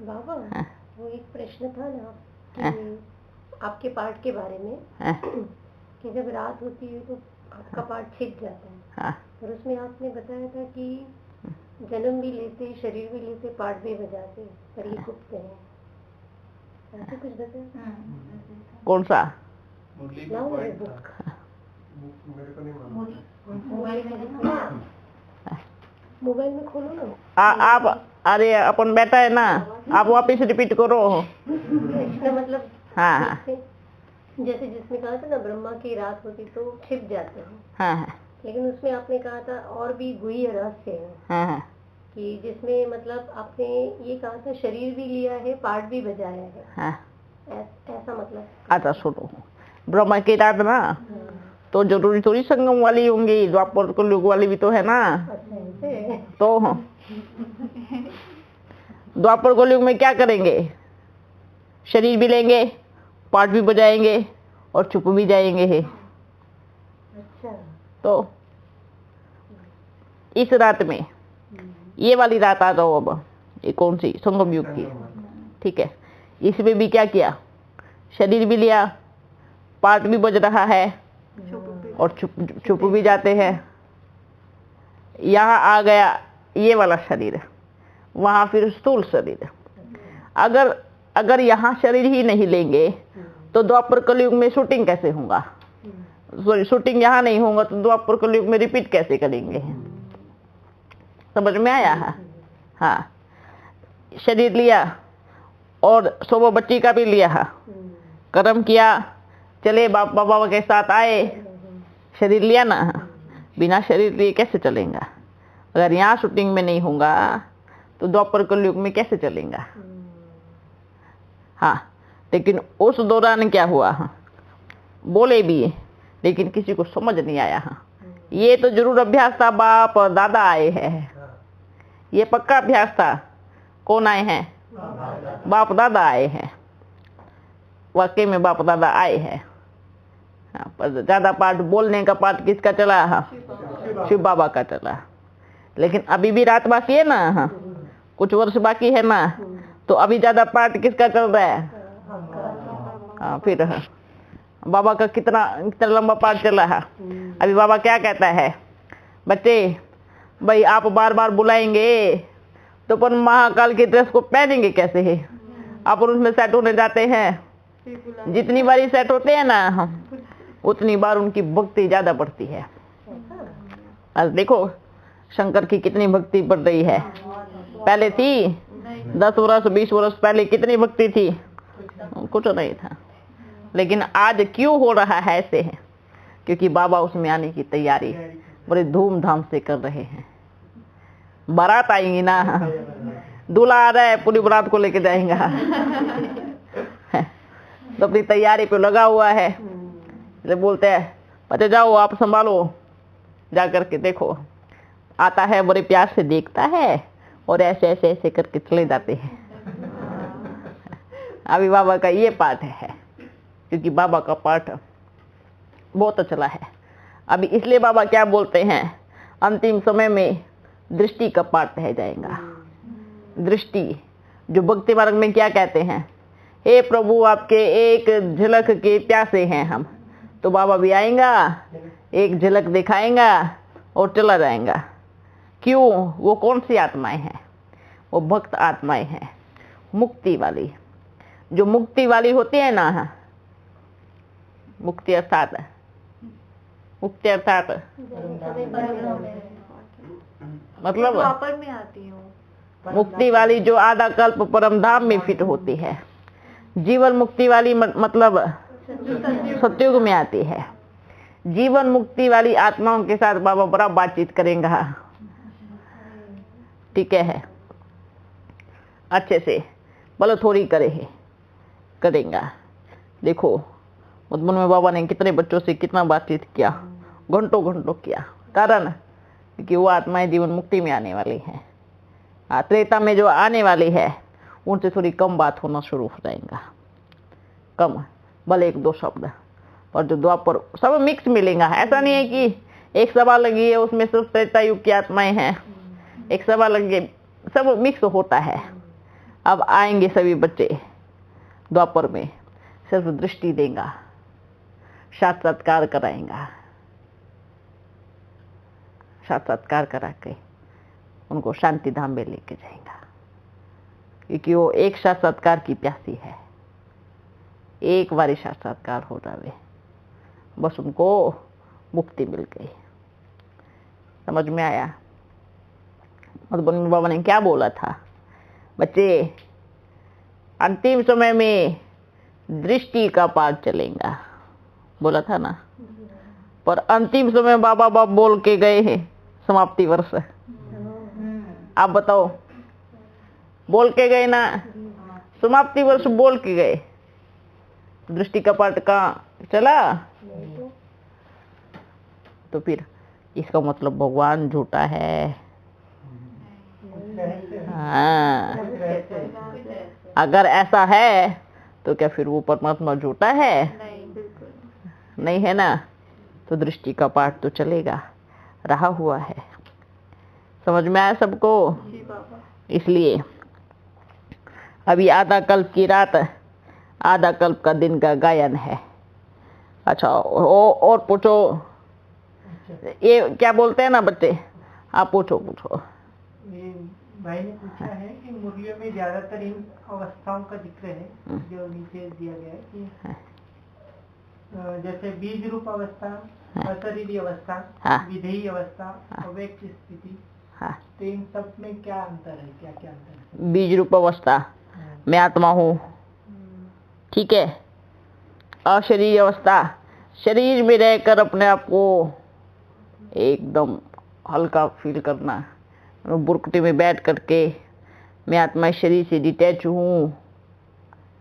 बाबा हाँ। वो एक प्रश्न था ना कि आपके पाठ के बारे में कि जब रात होती है तो आपका पाठ छिप जाता है, और उसमें आपने बताया था कि जन्म भी लेते, शरीर भी लेते, पाठ भी बजाते, पर ये गुप्त है, ऐसे कुछ बताया? कौन सा? मोबाइल में खोलो ना। आप अरे अपन बैठा है ना, आप वापिस रिपीट करो। इसका मतलब हाँ जैसे जिसमें कहा था ना ब्रह्मा की रात होती तो छिप जाते हैं, हाँ, लेकिन उसमें आपने कहा था और भी गुह्य रहस्य है। हाँ, कि जिसमें मतलब आपने ये कहा था शरीर भी लिया है, पाठ भी बजाया है। हाँ। ऐसा मतलब? अच्छा सुनो, ब्रह्मा की रात ना तो जरूरी थोड़ी संगम वाली होंगी, द्वापर कलयुग वाली भी तो है ना। तो द्वापर कलयुग में क्या करेंगे? शरीर भी लेंगे, पाठ भी बजाएंगे और छुप भी जाएंगे है। अच्छा। तो इस रात में ये वाली रात आ जाओ। अब ये कौन सी? संगम युग की। ठीक है, इसमें भी क्या किया? शरीर भी लिया, पाठ भी बज रहा है और छुप भी जाते हैं। यहाँ आ गया ये वाला शरीर, वहां फिर स्थूल शरीर। अगर यहाँ शरीर ही नहीं लेंगे तो द्वापर कलयुग में शूटिंग कैसे होगा? सॉरी, शूटिंग यहाँ नहीं होगा तो द्वापर कलयुग में रिपीट कैसे करेंगे? समझ में आया है? हाँ, शरीर लिया और 100 बच्ची का भी लिया है, कर्म किया, चले बाबा के साथ आए, शरीर लिया ना। बिना शरीर लिए कैसे चलेगा? अगर यहाँ शूटिंग में नहीं होगा तो द्वापर कलयुग में कैसे चलेगा? हाँ, लेकिन उस दौरान क्या हुआ? बोले भी लेकिन किसी को समझ नहीं आया। ये तो जरूर अभ्यास था, बाप दादा आए हैं, ये पक्का अभ्यास था। कौन आए हैं? बाप दादा आए हैं, वाकई में बाप दादा आए हैं। हाँ, पर ज्यादा पाठ बोलने का पाठ किसका चला? शिव बाबा का चला। लेकिन अभी भी रात बाकी है ना, कुछ वर्ष बाकी है ना, तो अभी ज्यादा पाठ किसका चल रहा है? हाँ, फिर बाबा का कितना लंबा पाठ चला है। अभी बाबा क्या कहता है? बच्चे भाई, आप बार बार बुलाएंगे तो अपन महाकाल की ड्रेस को पहनेंगे कैसे है? अपन उसमें सेट होने जाते हैं। जितनी बारी सेट होते हैं ना हम, उतनी बार उनकी भक्ति ज्यादा बढ़ती है। आज देखो शंकर की कितनी भक्ति बढ़ रही है। पहले थी 10 वर्ष 20 वर्ष पहले कितनी भक्ति थी? कुछ नहीं था। लेकिन आज क्यों हो रहा है ऐसे? है क्योंकि बाबा उसमें आने की तैयारी बड़े धूमधाम से कर रहे हैं। बारात आएंगी ना, दूल्हा आ रहा है, पूरी बारात को लेके जाएगा। तो अपनी तैयारी पे लगा हुआ है। बोलते हैं बच्चे जाओ, आप संभालो, जा करके देखो। आता है, बड़े प्यार से देखता है और ऐसे ऐसे ऐसे करके चले जाते हैं। अभी बाबा का ये पाठ है, क्योंकि बाबा का पाठ बहुत चला है। अभी इसलिए बाबा क्या बोलते हैं, अंतिम समय में दृष्टि का पाठ रह जाएगा। दृष्टि, जो भक्ति मार्ग में क्या कहते हैं, हे प्रभु आपके एक झलक के प्यासे हैं हम। तो बाबा भी आएगा, एक झलक दिखाएगा और चला जाएगा। क्यों? वो कौन सी आत्माएं हैं? वो भक्त आत्माएं हैं, मुक्ति वाली। जो मुक्ति वाली होती है ना, मुक्ति अर्थात मतलब में आती हूँ। मुक्ति वाली जो आधा कल्प परम धाम में फिट होती है। जीवन मुक्ति वाली मतलब सतयुग में आती है। जीवन मुक्ति वाली आत्माओं के साथ बाबा बड़ा बातचीत करेंगे। ठीक है, अच्छे से भले थोड़ी करेंगे। देखो मधुबन में बाबा ने कितने बच्चों से कितना बातचीत किया, घंटों घंटों किया। कारण कि वो आत्माएं जीवन मुक्ति में आने वाली हैं। त्रेता में जो आने वाली है उनसे थोड़ी कम बात होना शुरू हो जाएगा, कम, भले 1-2 शब्द। और जो द्वापर सब मिक्स मिलेगा। ऐसा नहीं है कि एक सभा लगी है उसमें सब त्रेता युग की आत्माएं हैं, एक सभा लगी, सब मिक्स होता है। अब आएंगे सभी बच्चे द्वापर में, सिर्फ दृष्टि देगा, साक्षात्कार कराएगा, साक्षात्कार करा के उनको शांति धाम में लेके जाएगा, क्योंकि वो एक साक्षात्कार की प्यासी है। एक बार साक्षात्कार हो जावे बस उनको मुक्ति मिल गई। समझ में आया? मधुबनी बाबा ने क्या बोला था? बच्चे अंतिम समय में दृष्टि का पाठ चलेगा, बोला था ना। पर अंतिम समय बाबा बाप बोल के गए हैं समाप्ति वर्ष। आप बताओ, बोल के गए ना, समाप्ति वर्ष बोल के गए। दृष्टि का पाठ कहाँ चला? तो फिर इसका मतलब भगवान झूठा है। हाँ, अगर ऐसा है तो क्या फिर वो परमात्मा झूठा है? नहीं है ना। तो दृष्टि का पाठ तो चलेगा, रहा हुआ है। समझ में आया सबको? इसलिए अभी आधा कल्प की रात, आधा कल्प का दिन का गायन है। अच्छा, और पूछो। ये क्या बोलते हैं ना बच्चे, आप पूछो। भाई ने पूछा है कि मुरलियों में ज्यादातर इन अवस्थाओं का जिक्र है जो नीचे दिया गया है कि जैसे बीज रूप अवस्था, अशरीरी अवस्था, विधेयी अवस्था, अव्यक्त स्थिति, तो इन सब में क्या अंतर है? क्या अंतर है? बीज रूप अवस्था मैं आत्मा हूँ, ठीक है। अशरीरी अवस्था, शरीर में रहकर अपने आप को एकदम हल्का फील करना, बुरकटी में बैठ करके मैं आत्मा शरीर से डिटैच हूँ,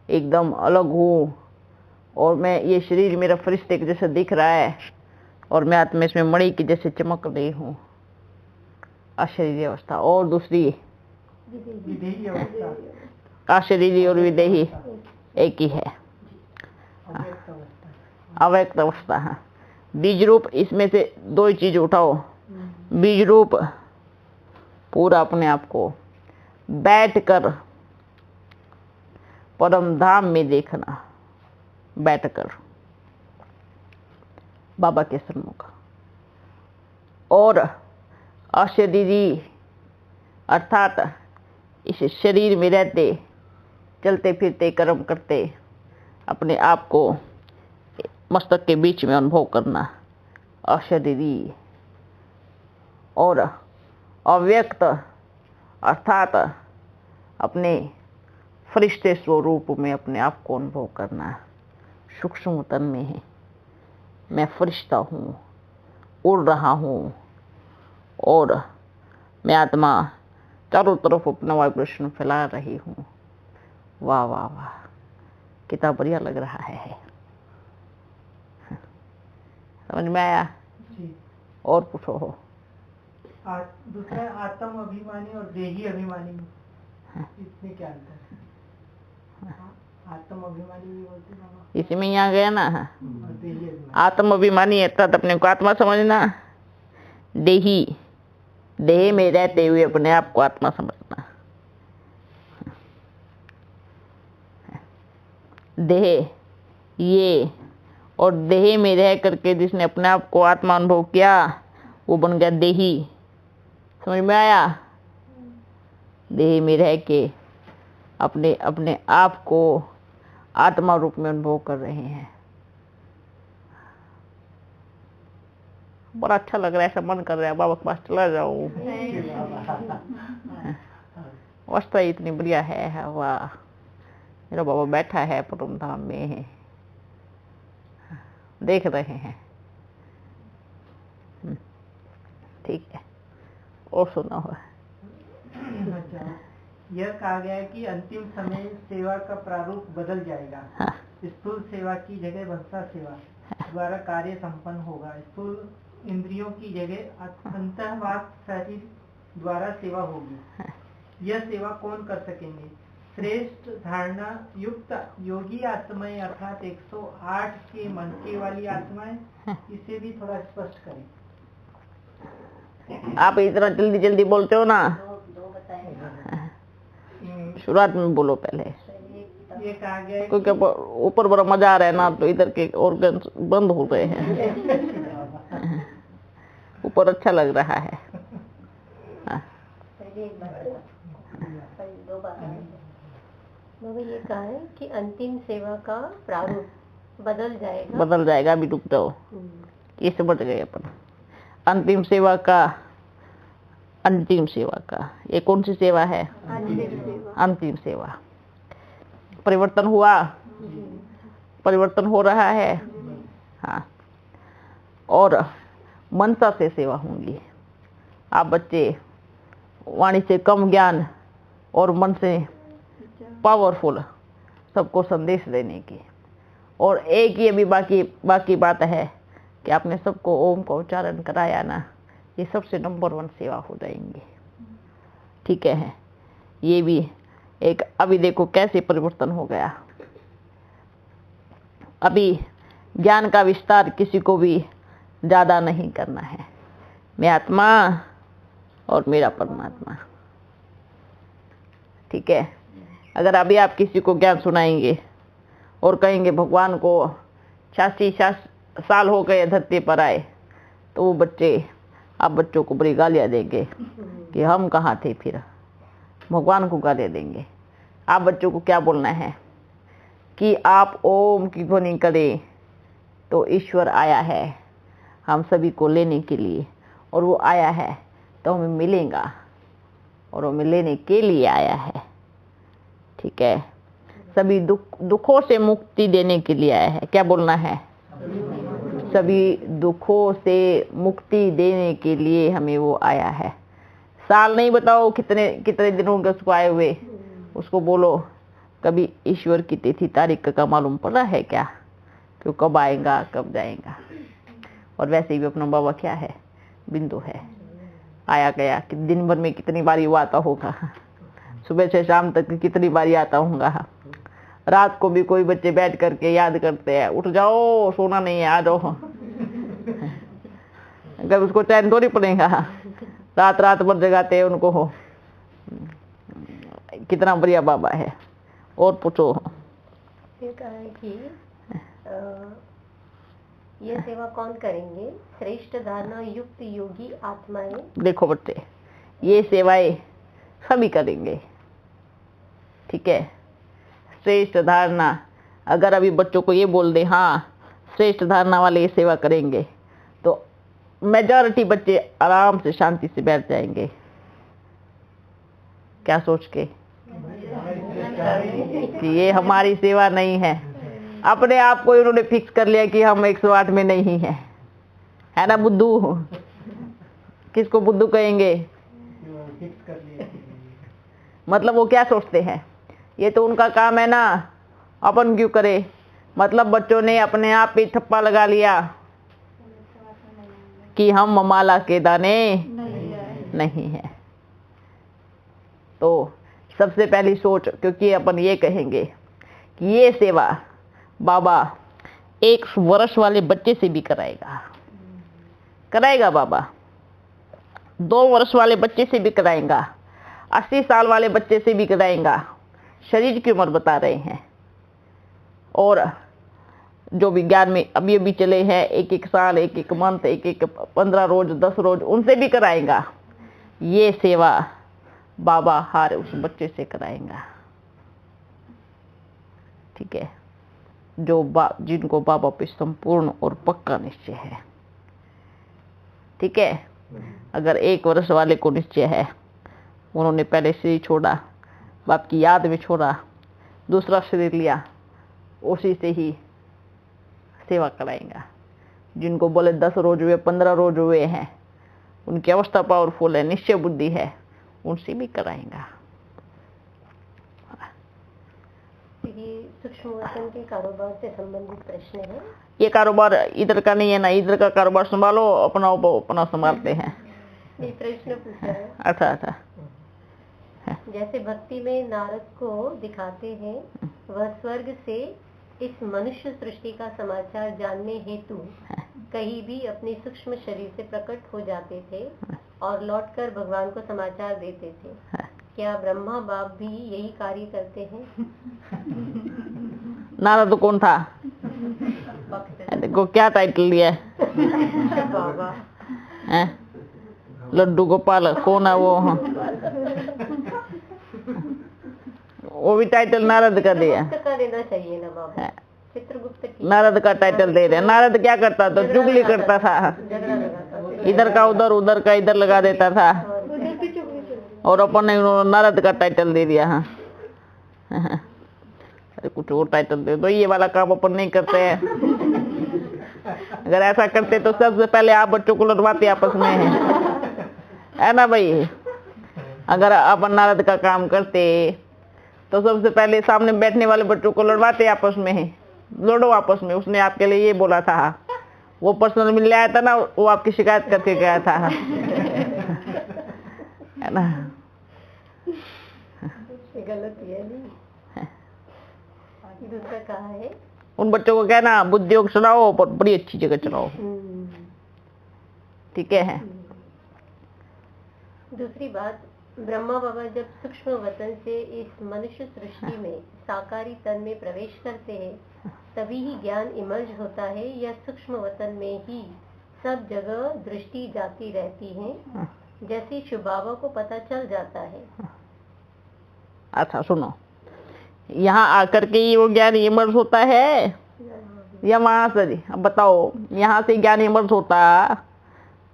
एकदम अलग हूँ, और मैं ये शरीर मेरा फरिश्ते के जैसे दिख रहा है और मैं आत्मा इसमें मणि की जैसे चमक रही हूँ। अशरीरी अवस्था। और दूसरी विधेयी अवस्था। अशरीरी और विधेयी एक ही है। अव्यक्त अवस्था। हाँ, बीज रूप, इसमें से दो ही चीज उठाओ। बीज रूप पूरा अपने आप को बैठकर परम धाम में देखना, बैठकर बाबा के सम्मुख। और अशरीरी अर्थात इस शरीर में रहते, चलते फिरते, कर्म करते अपने आप को मस्तक के बीच में अनुभव करना, अशरीरी। और अव्यक्त अर्थात अपने फरिश्ते स्वरूप में अपने आप को अनुभव करना, सूक्ष्म तन में है, मैं फरिश्ता हूँ, उड़ रहा हूँ, और मैं आत्मा चारों तरफ अपना वाइब्रेशन फैला रही हूँ। वाह वाह वाह, कितना बढ़िया लग रहा है। समझ में आया? और पूछो हो। दूसरा आत्म अभिमानी और देही अभिमानी, इसमें क्या अंतर है? आत्म अभिमानी भी बोलते हैं इसी में यहाँ गया ना। आत्म अभिमानी अर्थात अपने को आत्मा समझना, देही देह में रहते हुए अपने आप को आत्मा समझना। देह ये, और देह में रह करके जिसने अपने आप को आत्मा अनुभव किया वो बन गया देही। समझ में आया? देह में रह के अपने अपने आप को आत्मा रूप में अनुभव कर रहे हैं। बड़ा अच्छा लग रहा है, ऐसा मन कर रहा है बाबा के पास चला जाऊं। अवस्था इतनी बढ़िया है। वाह, मेरा बाबा बैठा है परम धाम में, देख रहे हैं। ठीक है, और सुना हुआ है। यह कहा गया है कि अंतिम समय सेवा का प्रारूप बदल जाएगा। हाँ। स्थूल सेवा की जगह भक्ता सेवा द्वारा कार्य संपन्न होगा। स्थूल इंद्रियों की जगह अंतःवाक शरीर द्वारा सेवा होगी। यह सेवा कौन कर सकेंगे? श्रेष्ठ धारणा युक्त योगी आत्माएं अर्थात 108 के मनके वाली आत्माएं। इसे भी थोड़ा स्पष्ट करें। आप इतना जल्दी जल्दी बोलते हो ना। शुरुआत में बोलो पहले, ये कहा गया है क्योंकि ऊपर बड़ा मजा आ रहा है ना, तो इधर के ऑर्गन बंद हो गए हैं। ऊपर अच्छा लग रहा है। हाँ। बाबा ये कहा है कि अंतिम सेवा का प्रारूप बदल जाएगा। अभी रुक जाओ, ये समझ गए अपन। अंतिम सेवा का ये कौन सी सेवा है? अंतिम सेवा। परिवर्तन हुआ, परिवर्तन हो रहा है। हाँ, और मनसा से सेवा होंगी। आप बच्चे वाणी से कम ज्ञान और मन से पावरफुल सबको संदेश देने की। और एक ये भी बाकी बात है कि आपने सबको ओम का उच्चारण कराया ना, ये सबसे नंबर 1 सेवा हो जाएंगी। ठीक है, ये भी एक। अभी देखो कैसे परिवर्तन हो गया। अभी ज्ञान का विस्तार किसी को भी ज्यादा नहीं करना है। मैं आत्मा और मेरा परमात्मा। ठीक है, अगर अभी आप किसी को ज्ञान सुनाएंगे और कहेंगे भगवान को 86 साल हो गए धरती पर आए, तो वो बच्चे, आप बच्चों को बड़ी गालियां देंगे कि हम कहाँ थे, फिर भगवान को गालियां देंगे। आप बच्चों को क्या बोलना है कि आप ओम की ध्वनि करें तो ईश्वर आया है हम सभी को लेने के लिए, और वो आया है तो हमें मिलेगा, और हमें लेने के लिए आया है। ठीक है, सभी दुखों से मुक्ति देने के लिए आया है। क्या बोलना है? सभी दुखों से मुक्ति देने के लिए हमें वो आया है। साल नहीं बताओ कितने दिन होंगे उसको आए हुए, उसको बोलो कभी ईश्वर की तिथि तारीख का मालूम पड़ रहा है क्या, कि कब आएगा कब जाएगा। और वैसे भी अपना बाबा क्या है? बिंदु है, आया गया। कि दिन भर में कितनी बारी वो आता होगा, सुबह से शाम तक कितनी बारी आता होगा। रात को भी कोई बच्चे बैठ करके याद करते हैं, उठ जाओ सोना नहीं है, आ जाओ। अगर उसको चैन थोड़ी पड़ेगा, रात भर जगाते हैं उनको। हो कितना बढ़िया बाबा है। और पूछो। फिर कहा है कि यह सेवा कौन करेंगे? श्रेष्ठ धारणा युक्त योगी आत्माएं। देखो बच्चे, ये सेवाएं सभी करेंगे। ठीक है, श्रेष्ठ धारणा। अगर अभी बच्चों को ये बोल दे हाँ श्रेष्ठ धारणा वाले ये सेवा करेंगे, तो मेजॉरिटी बच्चे आराम से शांति से बैठ जाएंगे। क्या सोच के कि ये हमारी सेवा नहीं है। अपने आप को इन्होंने फिक्स कर लिया कि हम 108 में नहीं है ना बुद्धू? किसको बुद्धू कहेंगे? मतलब वो क्या सोचते हैं, ये तो उनका काम है ना, अपन क्यों करे। मतलब बच्चों ने अपने आप पे ठप्पा लगा लिया कि हम माला के दाने नहीं है। तो सबसे पहली सोच, क्योंकि अपन ये कहेंगे कि ये सेवा बाबा 1 वर्ष वाले बच्चे से भी कराएगा बाबा, 2 वर्ष वाले बच्चे से भी कराएगा, 80 साल वाले बच्चे से भी कराएगा। शरीर की उम्र बता रहे हैं। और जो विज्ञान में अभी चले हैं 1 साल, 1 मंथ, 1 15 रोज, 10 रोज, उनसे भी कराएगा। ये सेवा बाबा हर उस बच्चे से कराएगा। ठीक है, जिनको बाबा पे संपूर्ण और पक्का निश्चय है। ठीक है, अगर 1 वर्ष वाले को निश्चय है, उन्होंने पहले शरीर छोड़ा, बाप की याद में छोड़ा, दूसरा शरीर लिया, उसी से ही सेवा कराएगा। जिनको बोले 10 रोज हुए, 15 रोज हुए हैं, उनकी अवस्था पावरफुल है, निश्चय बुद्धि है, उनसे भी कराएगा। सूक्ष्म वचन के कारोबार से संबंधित प्रश्न है। ये कारोबार इधर का नहीं है ना, इधर का कारोबार संभालो, अपना संभालते हैं। ये प्रश्न पूछा है। अच्छा। जैसे भक्ति में नारद को दिखाते हैं, वह स्वर्ग से इस मनुष्य सृष्टि का समाचार जानने हेतु कहीं भी अपने सूक्ष्म शरीर से प्रकट हो जाते थे और लौटकर भगवान को समाचार देते थे। क्या ब्रह्मा बाप भी यही कार्य करते हैं? नारद कौन था? देखो क्या टाइटल दिया बाबा है, लड्डू गोपाल कौन है वो? हाँ। वो भी टाइटल नारद का दिया। चित्रगुप्त का देना चाहिए ना बाबा, चित्रगुप्त की। नारद का टाइटल दे रहे। नारद क्या करता था? चुगली करता था, झगड़ा लगाता था। इधर का उधर, उधर का इधर लगा देता था, और अपन ने नारद का टाइटल दे दिया। हाँ, अरे कुछ और टाइटल दे दो, ये वाला काम अपन नहीं करते हैं। अगर ऐसा करते तो सबसे पहले आप बच्चों को लड़वाते आपस में, है ना भाई? अगर अपन नारद का काम करते तो सबसे पहले सामने बैठने वाले बच्चों को लड़वाते आपस में, लड़ो आपस में। उसने आपके लिए ये बोला था, वो पर्सनल मिलने आया था ना, वो आपकी शिकायत करके गया था, है ना? गलत है नहीं। दूसरा कहा है, उन बच्चों को कहना बुद्धि योग चलाओ, पर बड़ी अच्छी जगह चलाओ, ठीक है? दूसरी बात, ब्रह्मा बाबा जब सूक्ष्म वतन से इस मनुष्य सृष्टि में साकारी तन में प्रवेश करते हैं, तभी ही ज्ञान इमर्ज होता है, या सूक्ष्म वतन में ही सब जगह दृष्टि जाती रहती है, जैसे शिव बाबा को पता चल जाता है? अच्छा सुनो, यहाँ आकर के ये वो ज्ञान इमर्ज होता है या वहां से? अब बताओ, यहाँ से ज्ञान इमर्ज होता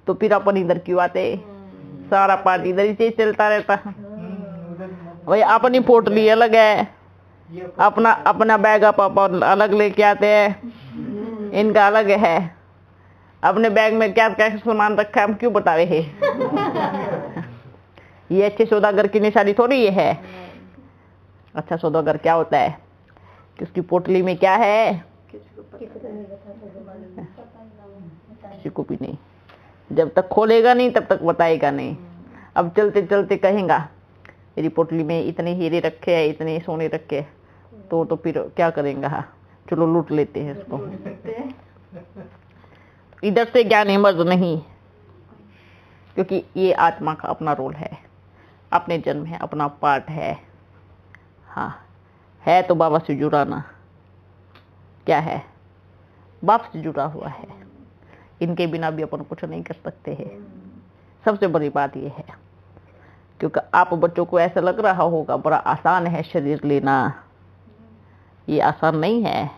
तो फिर अपन इधर क्यों आते? सारा पार्टी इधर ही चलता रहता। भाई अपनी पोटली अलग है, अपना अपना बैग आप अलग लेके आते हैं, इनका अलग है। अपने बैग में क्या क्या सामान रखा है हम क्यों बता रहे हैं? ये अच्छे सौदागर की निशानी थोड़ी ये है। अच्छा सौदागर क्या होता है, किसकी पोटली में क्या है किसी को भी नहीं। जब तक खोलेगा नहीं तब तक बताएगा नहीं। अब चलते चलते कहेगा मेरी पोटली में इतने हीरे रखे हैं, इतने सोने रखे हैं, तो फिर क्या करेंगे? हाँ चलो लूट लेते हैं इसको। इधर से ज्ञान इमर्ज नहीं, क्योंकि ये आत्मा का अपना रोल है, अपने जन्म है, अपना पार्ट है। हाँ है तो बाबा से जुड़ा ना, क्या है? बाप से जुड़ा हुआ है। इनके बिना भी अपन कुछ नहीं कर सकते हैं। सबसे बड़ी बात यह है, क्योंकि आप बच्चों को ऐसा लग रहा होगा बड़ा आसान है शरीर लेना, ये आसान नहीं है।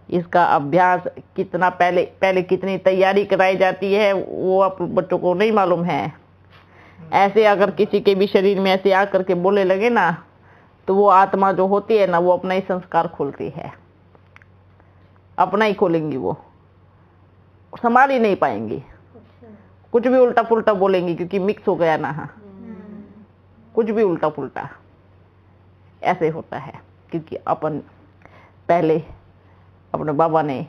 इसका अभ्यास कितना पहले कितनी तैयारी कराई जाती है वो आप बच्चों को नहीं मालूम है। ऐसे अगर किसी के भी शरीर में ऐसे आकर के बोले लगे ना, तो वो आत्मा जो होती है ना, वो अपना ही संस्कार खोलती है, अपना ही खोलेंगी, वो संभाल ही नहीं पाएंगी। कुछ भी उल्टा पुल्टा बोलेंगी, क्योंकि मिक्स हो गया ना। हाँ कुछ भी उल्टा पुल्टा ऐसे होता है, क्योंकि अपन पहले अपने बाबा ने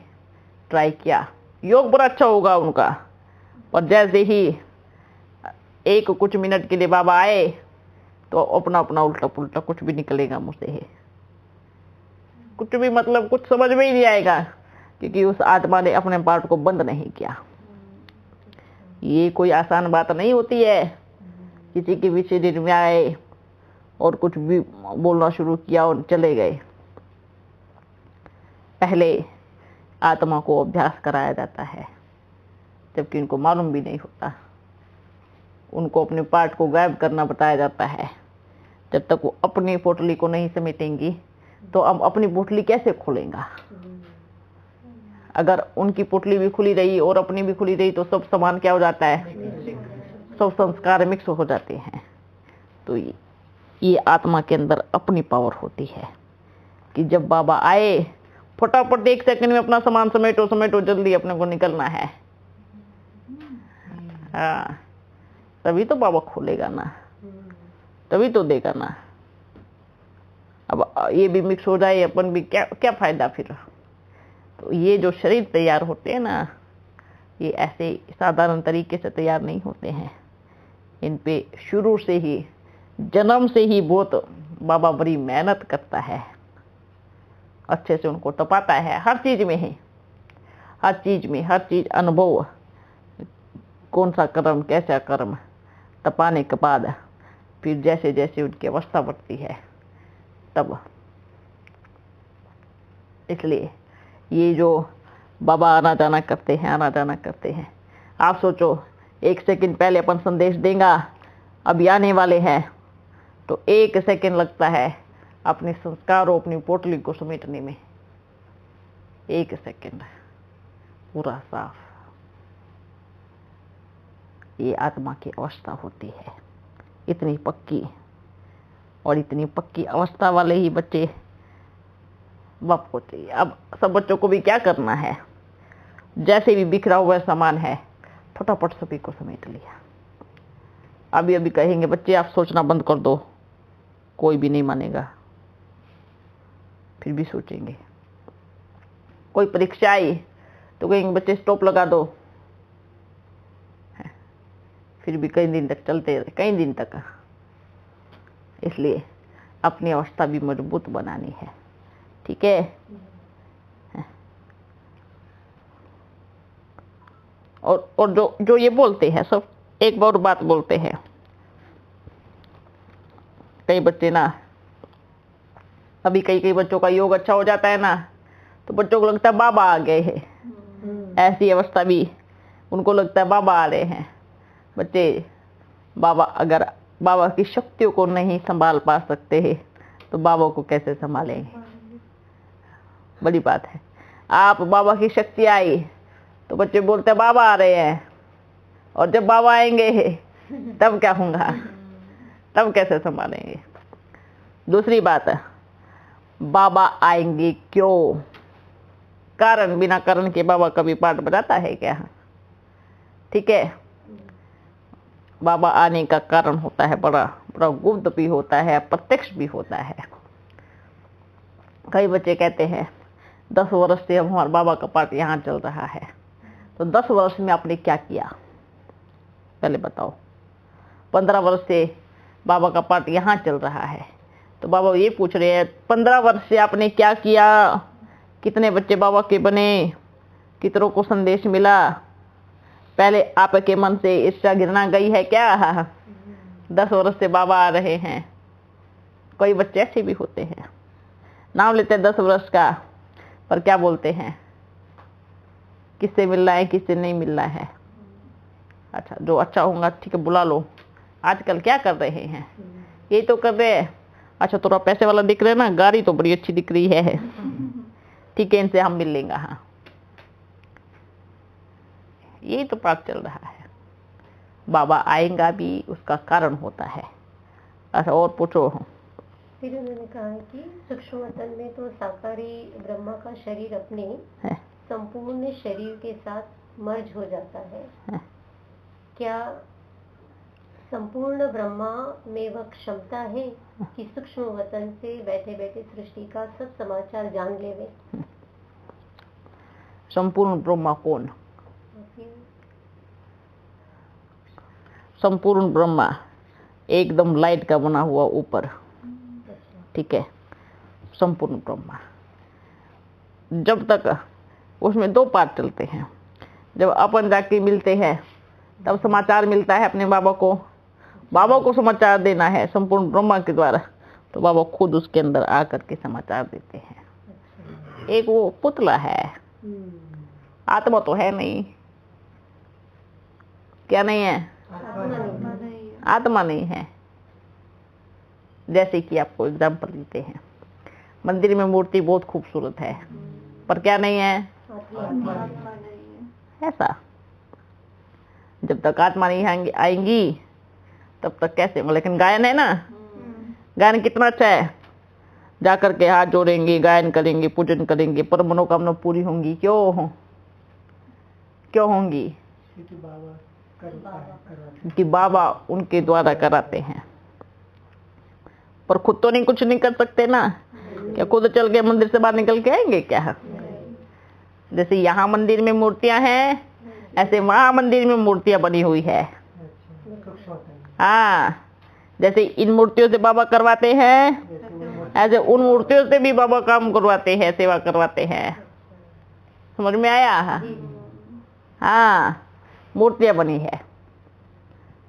ट्राई किया। योग बड़ा अच्छा होगा उनका, पर जैसे ही एक कुछ मिनट के लिए बाबा आए तो अपना अपना उल्टा पुल्टा कुछ भी निकलेगा मुँह से, कुछ भी, मतलब कुछ समझ में ही नहीं आएगा, क्योंकि उस आत्मा ने अपने पार्ट को बंद नहीं किया। ये कोई आसान बात नहीं होती है। किसी के भी शरीर में आए और कुछ भी बोलना शुरू किया और चले गए। पहले आत्मा को अभ्यास कराया जाता है, जबकि इनको मालूम भी नहीं होता। उनको अपने पार्ट को गायब करना बताया जाता है। जब तक वो अपनी पोटली को नहीं समेटेंगी तो अब अपनी पोटली कैसे खोलेंगा? अगर उनकी पोटली भी खुली रही और अपनी भी खुली रही तो सब सामान क्या हो जाता है? सब संस्कार मिक्स हो जाते हैं। तो ये आत्मा के अंदर अपनी पावर होती है कि जब बाबा आए फटाफट 1 सेकंड में अपना सामान समेटो समेटो, जल्दी अपने को निकलना है। हाँ तभी तो बाबा खोलेगा ना, तभी तो देगा ना। अब ये भी मिक्स हो जाए अपन भी, क्या फायदा फिर? तो ये जो शरीर तैयार होते हैं ना, ये ऐसे साधारण तरीके से तैयार नहीं होते हैं। इन पे शुरू से ही, जन्म से ही बहुत बाबा बड़ी मेहनत करता है, अच्छे से उनको तपाता है। हर चीज में है, हर चीज अनुभव, कौन सा कर्म कैसा कर्म, तपाने के बाद फिर जैसे जैसे उनकी अवस्था बढ़ती है तब। इसलिए ये जो बाबा आना जाना करते हैं, आना जाना करते हैं, आप सोचो 1 सेकंड पहले अपन संदेश देगा, अभी आने वाले हैं, तो 1 सेकंड लगता है अपने संस्कारों, अपनी पोटली को समेटने में। 1 सेकंड पूरा साफ। ये आत्मा की अवस्था होती है, इतनी पक्की। और इतनी पक्की अवस्था वाले ही बच्चे बाप होते हैं। अब सब बच्चों को भी क्या करना है, जैसे भी बिखरा हुआ सामान है फटाफट सभी को समेट लिया। अभी अभी कहेंगे बच्चे आप सोचना बंद कर दो, कोई भी नहीं मानेगा, फिर भी सोचेंगे। कोई परीक्षा आई तो कहेंगे बच्चे स्टॉप लगा दो, फिर भी कई दिन तक चलते रहे, कई दिन तक। इसलिए अपनी अवस्था भी मजबूत बनानी है, ठीक है। और जो ये बोलते हैं सब एक और बात बोलते हैं, कई बच्चे ना, अभी कई बच्चों का योग अच्छा हो जाता है ना, तो बच्चों को लगता है बाबा आ गए हैं। ऐसी अवस्था भी उनको लगता है बाबा आ रहे हैं। बच्चे बाबा, अगर बाबा की शक्तियों को नहीं संभाल पा सकते हैं तो बाबा को कैसे संभालेंगे? बड़ी बात है। आप बाबा की शक्ति आई तो बच्चे बोलते हैं बाबा आ रहे हैं, और जब बाबा आएंगे तब क्या होगा, तब कैसे संभालेंगे? दूसरी बात है, बाबा आएंगे क्यों? कारण, बिना कारण के बाबा कभी पाठ बजाता है क्या? ठीक है, बाबा आने का कारण होता है बड़ा बड़ा गुप्त भी होता है, प्रत्यक्ष भी होता है। कई बच्चे कहते हैं 10 वर्ष से हमारे बाबा का पाठ यहाँ चल रहा है, तो 10 वर्ष में आपने क्या किया पहले बताओ। 15 वर्ष से बाबा का पाठ यहाँ चल रहा है, तो बाबा ये पूछ रहे हैं 15 वर्ष से आपने क्या किया? कितने बच्चे बाबा के बने? कितनों को संदेश मिला? पहले आपके मन से ईर्ष्या घृणा गई है क्या? 10 वर्ष से बाबा आ रहे हैं। कई बच्चे ऐसे भी होते हैं, नाम लेते हैं 10 वर्ष का, पर क्या बोलते हैं, किससे मिलना है किससे नहीं मिलना है। अच्छा, जो अच्छा होगा ठीक है बुला लो। आजकल क्या कर रहे हैं, ये तो कर रहे हैं, अच्छा थोड़ा पैसे वाला दिख रहे है ना, गाड़ी तो बड़ी अच्छी दिख रही है, ठीक है इनसे हम मिल लेंगे। हाँ, यही तो पाठ चल रहा है। बाबा आएगा भी उसका कारण होता है। अच्छा, और पूछो। फिर उन्होंने कहा कि सूक्ष्म वतन में तो साकारी ब्रह्मा का शरीर अपने संपूर्ण शरीर के साथ मर्ज हो जाता है। क्या संपूर्ण ब्रह्मा में वह क्षमता है कि सूक्ष्म वतन से बैठे बैठे सृष्टि का सब समाचार जान लेवे? संपूर्ण ब्रह्मा कौन? संपूर्ण ब्रह्मा एकदम लाइट का बना हुआ ऊपर, ठीक है, संपूर्ण ब्रह्मा। जब तक उसमें 2 पार्ट चलते हैं। जब अपन जाके मिलते हैं तब समाचार मिलता है अपने बाबा को समाचार देना है संपूर्ण ब्रह्मा के द्वारा, तो बाबा खुद उसके अंदर आकर के समाचार देते हैं। एक वो पुतला है, आत्मा तो है नहीं। क्या नहीं है? आत्मा नहीं है। जैसे कि आपको एग्जाम्पल देते हैं, मंदिर में मूर्ति बहुत खूबसूरत है, पर क्या नहीं है? ऐसा जब तक आत्मा नहीं आएंगी तब तक कैसे? लेकिन गायन है ना, गायन कितना अच्छा है। जाकर के हाथ जोड़ेंगे, गायन करेंगे, पूजन करेंगे, पर मनोकामना पूरी होंगी। क्यों होंगी? कि बाबा उनके द्वारा कराते हैं। पर खुद तो नहीं, कुछ नहीं कर सकते ना। क्या खुद चल के मंदिर से बाहर निकल के आएंगे क्या? जैसे यहाँ मंदिर में मूर्तियां हैं, ऐसे वहां मंदिर में मूर्तियां बनी हुई है। हाँ, जैसे इन मूर्तियों से बाबा करवाते हैं, ऐसे उन मूर्तियों से भी बाबा काम करवाते हैं, सेवा करवाते हैं। समझ में आया? हाँ, मूर्तियां बनी है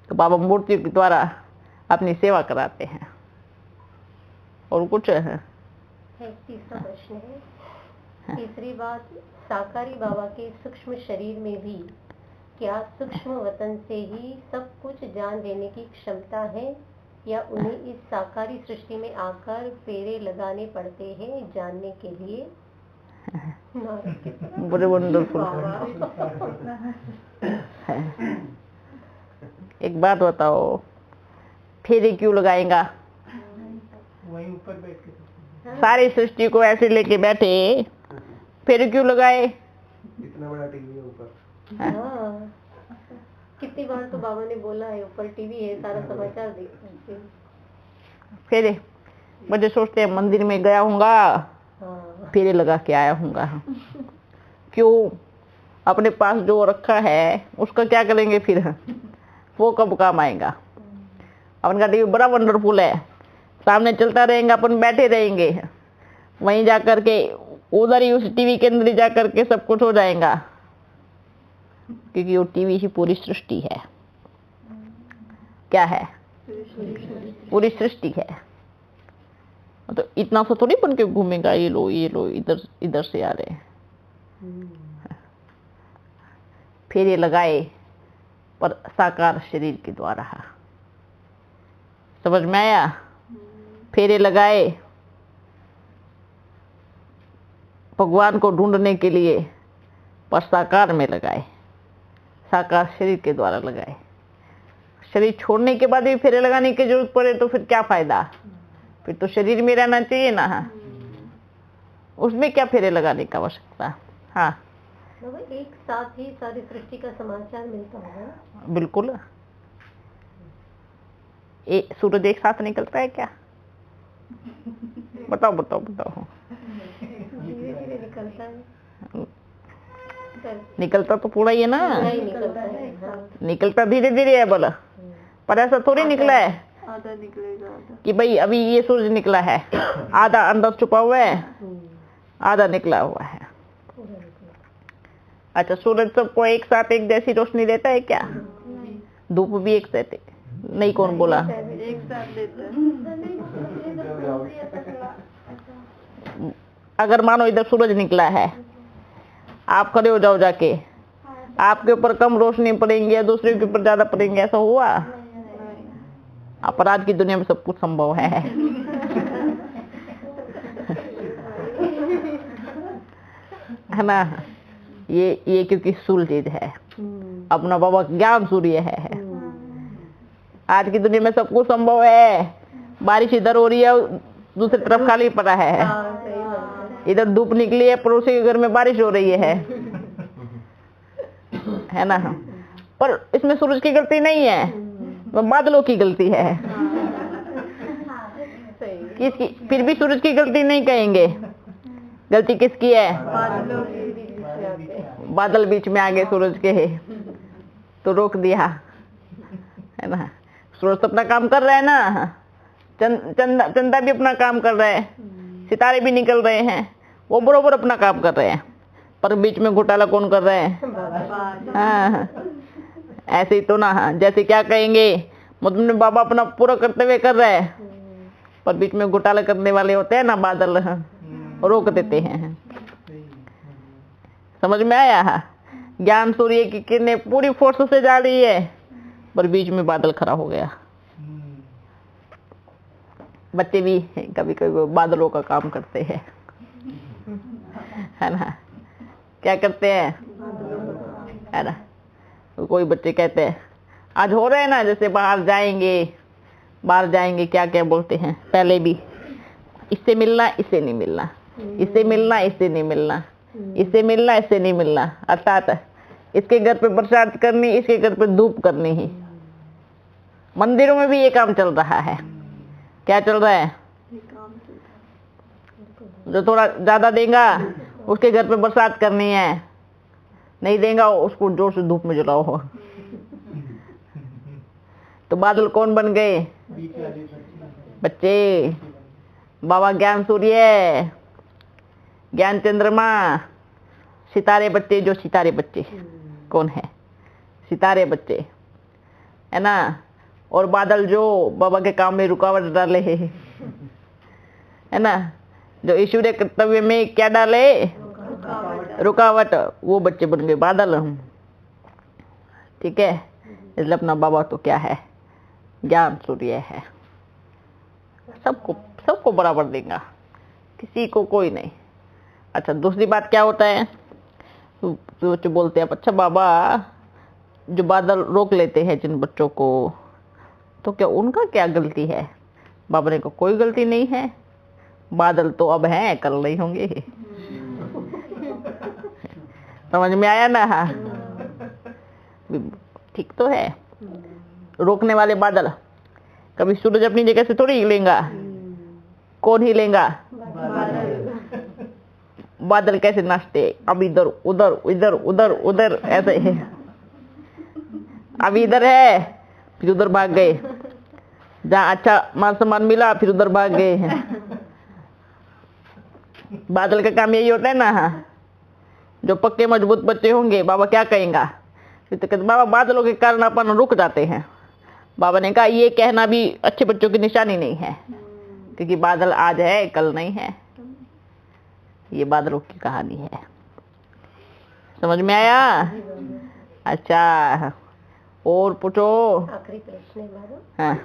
तो बाबा मूर्तियों के द्वारा अपनी सेवा कराते हैं। और कुछ है? तीसरा प्रश्न है, तीसरी बात, साकारी बाबा के सूक्ष्म शरीर में भी क्या सूक्ष्म वतन से ही सब कुछ जान लेने की क्षमता है, या उन्हें इस साकारी सृष्टि में आकर फेरे लगाने पड़ते हैं जानने के लिए? बड़े वंडरफुल। एक बात बताओ, फेरे क्यों लगाएगा? वहीं ऊपर बैठ के सारी सृष्टि को ऐसे लेके बैठे, फेरे क्यों लगाए? इतना बड़ा टीवी है ऊपर। हाँ, कितनी बार तो बाबा ने बोला है ऊपर टीवी है, सारा समाचार देखते हैं। फेरे बच्चे सोचते हैं मंदिर में गया हूँगा, हाँ। फेरे लगा के आया हूँगा। क्यों? अपने पास जो रखा है उसका क्या करेंगे फिर? वो कब काम आएगा? अपन का टीवी बड़ा वंडरफुल है, सामने चलता रहेगा, अपन बैठे रहेंगे, वहीं जाकर के उधर ही उस टीवी के अंदर ही जाकर के सब कुछ हो जाएगा, क्योंकि वो टीवी ही पूरी सृष्टि है। क्या है? पूरी सृष्टि है। तो इतना सा थोड़ी बन के घूमेगा, ये लो इधर इधर से आ रहे हैं। फिर ये लगाए पर साकार शरीर के द्वारा। समझ में आया? फेरे लगाए भगवान को ढूंढने के लिए, पर साकार में लगाए, साकार शरीर के द्वारा लगाए। शरीर छोड़ने के बाद भी फेरे लगाने की जरूरत पड़े तो फिर क्या फायदा? फिर तो शरीर में रहना चाहिए ना। उसमें क्या फेरे लगाने का आवश्यकता? हाँ, एक साथ ही सारी सृष्टि का समाचार मिलता है। बिल्कुल। सूरज एक साथ निकलता है क्या? बताओ बताओ बताओ। धीरे धीरे निकलता है। निकलता तो पूरा ही है ना। नहीं निकलता है। हाँ। निकलता धीरे धीरे है बोला, पर ऐसा थोड़ी निकला है आधा निकलेगा आधा। कि भाई अभी ये सूरज निकला है, आधा अंदर छुपा हुआ है, आधा निकला हुआ है। अच्छा, सूरज सबको एक साथ एक जैसी रोशनी देता है क्या? धूप भी एक साथ नहीं? कौन बोला? एक साथ देता है। अगर मानो इधर सूरज निकला है, आप खड़े हो जाओ जाके, आपके ऊपर कम रोशनी पड़ेंगी या दूसरे के ऊपर ज्यादा पड़ेंगे? ऐसा हुआ? अपराध की दुनिया में सब कुछ संभव है। है ना? ये क्योंकि सूरज है, अपना बाबा ज्ञान सूर्य है। आज की दुनिया में सब कुछ संभव है। बारिश इधर हो रही है, दूसरी तरफ खाली पड़ा है। इधर धूप निकली है, पड़ोसी के घर में बारिश हो रही है ना? पर इसमें सूरज की गलती नहीं है, वो बादलों की गलती है। किसकी? फिर भी सूरज की गलती नहीं कहेंगे। गलती किसकी है? बादल बीच में आ गए सूरज के, तो रोक दिया, है ना? सूरज तो अपना काम कर रहा है ना, चंदा भी अपना काम कर रहा है, सितारे भी निकल रहे हैं, वो बरोबर अपना काम कर रहे हैं, पर बीच में घोटाला कौन कर रहे हैं? हाँ, ऐसे ही तो ना। जैसे क्या कहेंगे, मतलब बाबा अपना पूरा कर्तव्य कर रहे हैं, पर बीच में घोटाला करने वाले होते हैं ना, बादल रोक देते हैं। समझ में आया? ज्ञान सूर्य की किरणें पूरी फोर्स से जा रही है, पर बीच में बादल खड़ा हो गया। बच्चे भी कभी कभी बादलों का काम करते हैं, है ना? क्या करते हैं, है ना? कोई बच्चे कहते हैं आज हो रहे हैं ना, जैसे बाहर जाएंगे, क्या क्या बोलते हैं पहले भी, इससे मिलना इससे नहीं मिलना, इससे मिलना इससे नहीं मिलना, इससे मिलना इससे नहीं मिलना। अर्थात इसके घर पे बरसात करनी, इसके घर पे धूप करनी ही। मंदिरों में भी ये काम चल रहा है। क्या चल रहा है? जो थोड़ा ज्यादा देगा उसके घर पे बरसात करनी है, नहीं देगा उसको जोर से धूप में जलाओ। तो बादल कौन बन गए? बच्चे। बाबा ज्ञान सूर्य, ज्ञान चंद्रमा, सितारे बच्चे। जो सितारे बच्चे कौन है? सितारे बच्चे, है ना? और बादल जो बाबा के काम में रुकावट डाले है ना, जो ईश्वरीय के कर्तव्य में क्या डाले, रुकावट, वो बच्चे बन गए बादल। ठीक है, इसलिए अपना बाबा तो क्या है, ज्ञान सूर्य है, सबको बराबर देगा, किसी को कोई नहीं। अच्छा, दूसरी बात क्या होता है, तो बोलते हैं अच्छा बाबा जो बादल रोक लेते हैं जिन बच्चों को, तो क्या उनका क्या गलती है? बाबा ने कहा कोई गलती नहीं है, बादल तो अब हैं, कल नहीं होंगे। समझ में आया ना? ठीक तो है। रोकने वाले बादल, कभी सूरज अपनी जगह से थोड़ी हिलेगा, कौन हिलेगा? बादल कैसे नाचते, अब इधर उधर इधर उधर उधर ऐसे है, अब इधर है फिर उधर भाग गए, जहाँ अच्छा मान सम्मान मिला फिर उधर भाग गए हैं। बादल का काम यही होता है ना। जो पक्के मजबूत बच्चे होंगे, बाबा क्या कहेगा, तो कहते बाबा बादलों के कारण अपन रुक जाते हैं। बाबा ने कहा ये कहना भी अच्छे बच्चों की निशानी नहीं है, क्योंकि बादल आज है कल नहीं है, ये बादलों की कहानी है। समझ में आया? अच्छा, और पूछो। आखिरी प्रश्न है हमारा। हाँ।